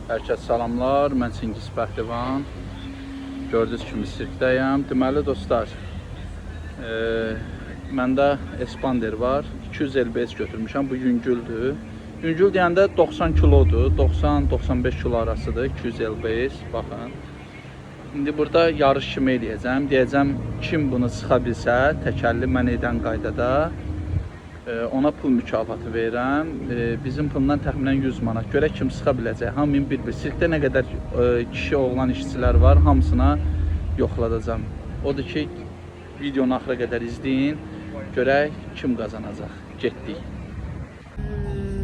Hər kəs salamlar, mən Çingiz Pəhlivan. Gördüyünüz kimi sirkdəyəm. Deməli dostlar, məndə Espander var. 200 LBS götürmüşəm, bu yüngüldür. Yüngül deyəndə 90 kilodur, 90-95 kilo arasıdır 200 LBS, baxın. İndi burada yarış kimi eləyəcəm. Deyəcəm, kim bunu sıxa bilsə, təkərli mən edən qaydada ona pul mükafatı verirəm. Bizim pulundan təxminən 100 manat. Görək kim sıxa biləcək. Hamının bir-bir. Sirkdə nə qədər kişi, oğlan işçilər var, hamısına yoxladacam. Odur ki, videonu axıra qədər izləyin. Görək kim qazanacaq. Getdik.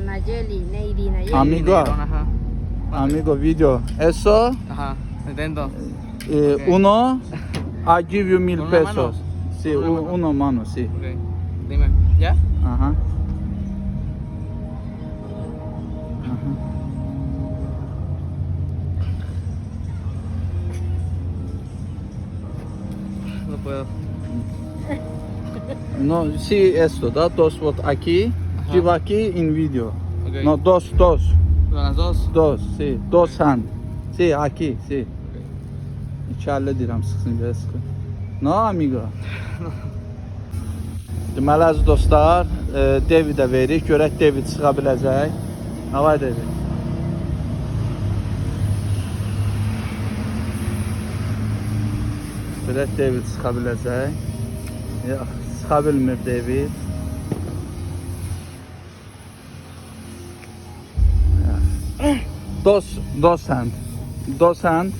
Nayeli, Neydi, Nayeli. Amigo, video. Eso, Ajá, intento. uno, I give you 1000 Una pesos. mano? Sí, Una mano. uno mano, sí. Ok, dime, ¿ya? Ajá. No puedo. No, sí, esto, da dos votos aquí, Ajá. give aquí en video. Ok. No, dos, ¿Con las dos? sí, dos hand. Sí, aquí, sí. Ok. İçeride deyirəm, sıxsın, görə sıxın. No, amigo? Deməli, əziz dostlar, Davidə veririk, görək David çıxa biləcək. Nə var David? Görək David çıxa biləcək. Yox, çıxa bilmir David. Dos hand. Dos hand.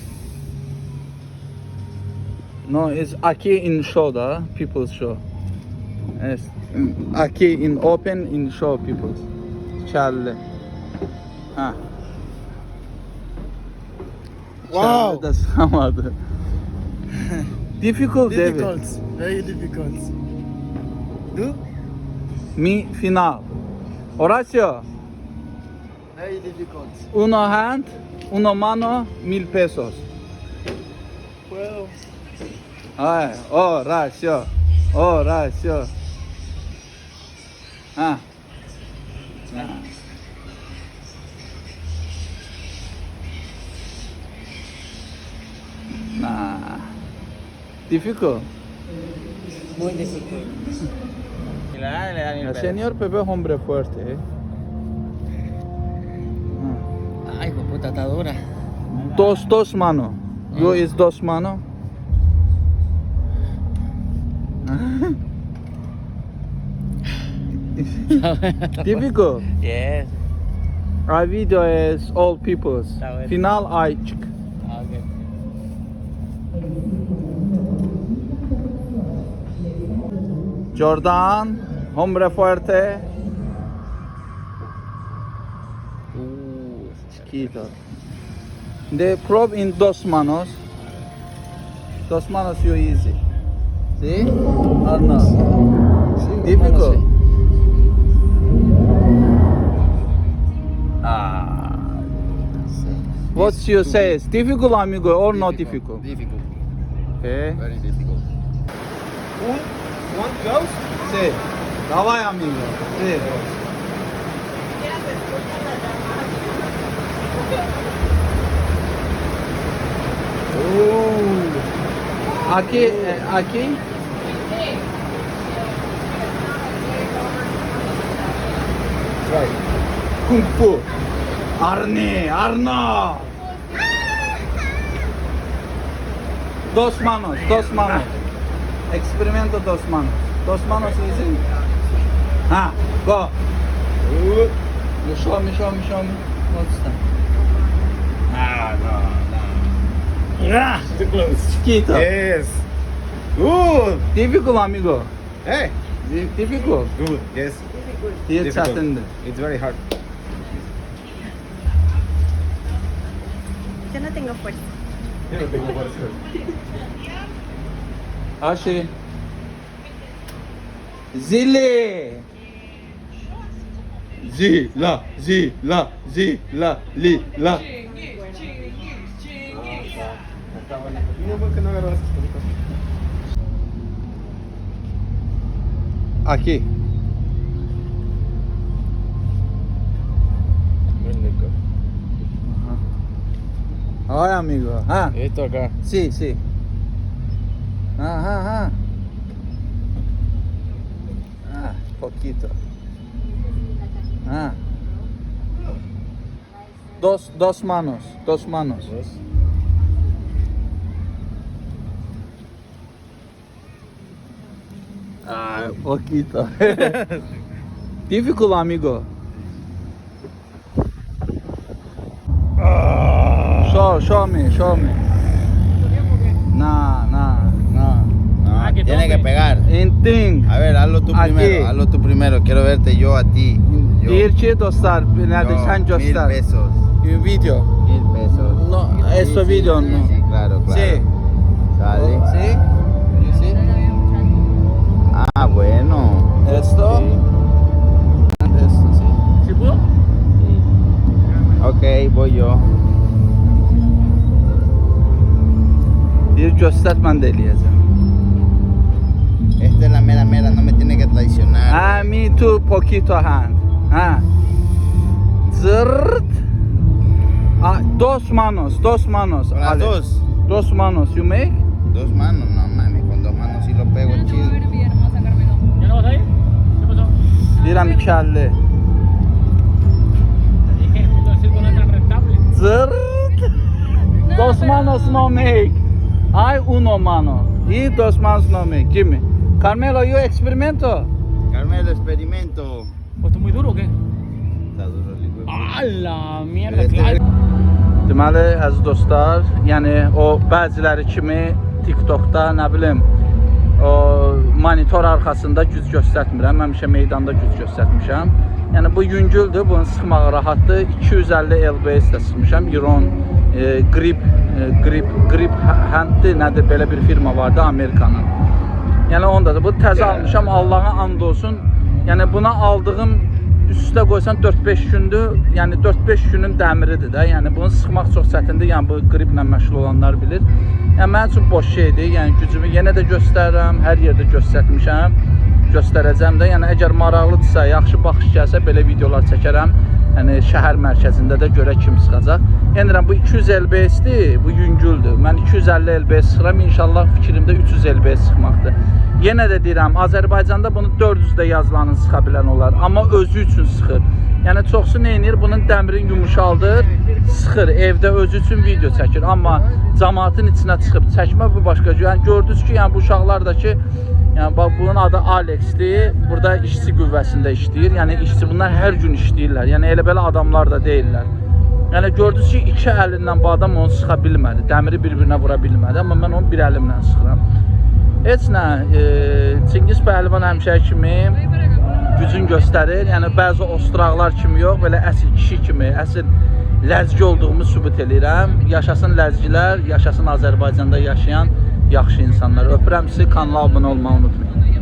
No, it's aquí in show da, people's show. Yes. Aquí in open in show people's. İçeride. Ha. Wow. İçeride de sığamadı. Difficult, David. Difficult, very difficult. Do? Mi final. Horacio, Very difficult. uno hand, uno mano, 1000 pesos. Well, Ay, Horacio. Horacio. Ha. Ha. Nah. Difficult. muy difficult. Ni le da ni le da ni El el pedo. señor Pepe es hombre fuerte, ¿eh? Ay, hijo de puta, está dura. Dos mano. Yo es dos mano. Difficult. Yes. Our video is all people's. Está bueno. Final açık. Ah, ok. Jordan, hombre fuerte. Chiquito. The probe in dos manos. Dos manos you easy. See? Or no? Difficult. Ah. What you say? Is difficult, amigo, or not difficult? Difficult, Okay. very difficult. One close? Sí. Давай, amigo. Sí. Aquí, aquí. Right. Kung Fu. Arno. Dos manos. Experimento dos manos. Dos manos easy. Ha, go. Show me. What's that? Ah, too close. Chiquito. Yes. Good. Difficult, amigo. Hey. Difficult. Good. Yes. Diye Difficult. çatındı. It's very hard. Yo no tengo fuerza. Yo no tengo fuerza. Ashi. Zili. Zila. ¿Cómo que no agarras esto? Aquí. Very good. Ay amigo. Ha. Esto acá. Sí, sí. Ajá. Ah, poquito. Ah. Dos manos. Dos. Ah, poquito. Difficult, amigo. Show me. Nah. No, tiene que pegar. In thing. A ver, hazlo tú Aquí. primero. Hazlo tú primero. Quiero verte yo a ti. Yo. Deyir ki dostlar, nerede sen 1000 göster. pesos. Video. 1000 pesos. No, esto video no. Sí, claro. Sí. Sale. Sí. Sí. Ah, bueno. Esto. Sí. Esto, sí. ¿Sí puedo? Ok, voy yo. Deyir göster, mən də eləyəcəm. Esta es la mera, no me tiene que traicionar. Ha, me too, poquito hand. Ha. Zırt. Ah, dos manos. Con las Ale. dos. Dos manos, you make? Dos manos, no mames, con dos manos sí lo pego chido. ¿Ya no vas a ir? ¿Qué pasó? Deyirəm 2.50. Te dije, puedo decir con tan rentable. Zırt. Dos manos no make. Ay, uno mano. Y dos manos no make. Give me. Carmelo, you experimento? Carmelo, experimento. ¿Pues muy duro o qué? Está duro el hijo de puta. ¡A la mierda! Este- Claro. Deməli, əziz dostlar, yəni o bəziləri kimi TikTokda, nə bilim, o monitor arxasında güc göstərmirəm. Mən həmişə meydanda güc göstərmişəm. Yəni bu yüngüldür, bunu sıxmağı rahatdır. 250 lbs də sıxmışam. Iron Grip Hand'dir, nədir, belə bir firma vardı Amerikanın. Yəni onda da bu təzə almışam, Allah'a and olsun. Yəni buna aldığım üstə qoysan 4-5 gündür, yəni 4-5 günün dəmiridir də. Yəni bunu sıxmaq çox çətindir. Yəni bu qriplə məşğul olanlar bilir. Yəni mənim üçün boş şeydir. Yəni gücümü yenə də göstərirəm, hər yerdə göstərmişəm, göstərəcəm də. Yəni əgər maraqlıdırsa, yaxşı baxış gəlsə belə videolar çəkərəm. Yəni şəhər mərkəzində də görə kim sıxacaq. Yəni bu 200 lbs-dir, bu yüngüldür. Mən 250 lbs sıxıram, inşallah fikrimdə 300 lbs sıxmaqdır. Yenə də deyirəm, Azərbaycanda bunu 400-də yazılanı sıxa bilən olar, amma özü üçün sıxır. Yəni çoxsu nə edir? Bunun dəmirini yumuşaldır, sıxır, evdə özü üçün video çəkir. Amma cəmaatın içinə çıxıb çəkmə bu başqa. Yəni gördünüz ki, yəni bu uşaqlar da ki, yəni bax bunun adı Alexdir. Burada işçi qüvvəsində işləyir. Yəni işçi bunlar hər gün işləyirlər. Yəni elə belə adamlar da deyillər. Yəni gördünüz ki, iki əlindən bu adam onu sıxa bilmədi. Dəmiri bir-birinə vura bilmədi, amma mən onu bir əlimlə sıxıram. Heç nə, Çingiz Pəhlivan həmişəki kimi gücün göstərir. Yəni bəzi ostraqlar kimi yox, belə əsl kişi kimi, əsl ləzgi olduğumu sübut edirəm. Yaşasın ləzgilər, yaşasın Azərbaycanda yaşayan yaxşı insanlar. Öpürəm sizi, kanala abunə olmağı unutmayın.